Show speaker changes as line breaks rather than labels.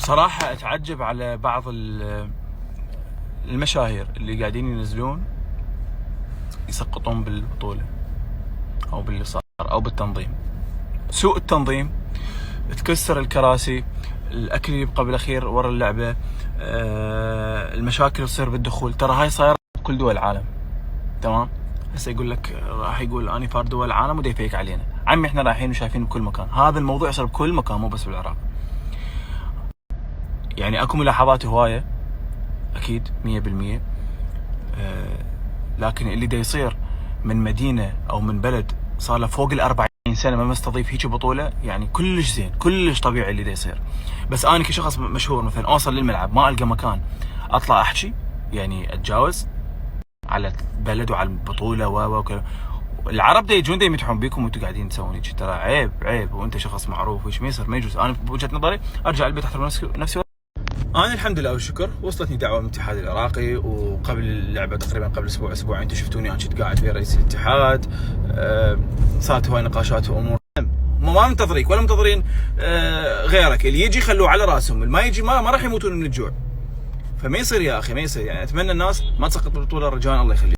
بصراحة اتعجب على بعض المشاهير اللي قاعدين ينزلون يسقطون بالبطولة او باللي صار او بالتنظيم. سوء التنظيم، تكسر الكراسي، الاكل يبقى بالاخير ورا اللعبة، المشاكل تصير بالدخول. ترى هاي صايرة بكل دول العالم، تمام؟ هسه يقول لك راح يقول اني فار دول العالم ودا يفيك علينا. عمي احنا رايحين وشايفين بكل مكان، هذا الموضوع يصير بكل مكان مو بس بالعراق. يعني اكو ملاحظات هواية اكيد 100%، لكن اللي دا يصير من مدينة او من بلد صار له فوق ال40 سنة ما مستضيف هيك بطولة، يعني كلش زين كلش طبيعي اللي دا يصير. بس انا كشخص مشهور مثلا اوصل للملعب ما القى مكان اطلع احكي، يعني اتجاوز على البلد وعلى البطولة وكذا. العرب دا يجون دا يمدحون بيكم وانتم قاعدين تسوون هيك. ترى عيب وانت شخص معروف ويش ما يصير، ما يجوز. انا بوجهة نظري ارجع البيت احترم نفسي. انا الحمد لله والشكر وصلتني دعوه من الاتحاد العراقي، وقبل اللعبه تقريبا قبل اسبوعين انتم شفتوني انا كنت قاعد ويا رئيس الاتحاد. صارت هواي نقاشات وامور. ما منتظريك ولا منتظرين غيرك. اللي يجي خلوه على راسهم، اللي ما يجي ما راح يموتون من الجوع. فما يصير يا اخي، ما يصير. يعني اتمنى الناس ما تسقط بالبطوله، رجاء الله يخليك.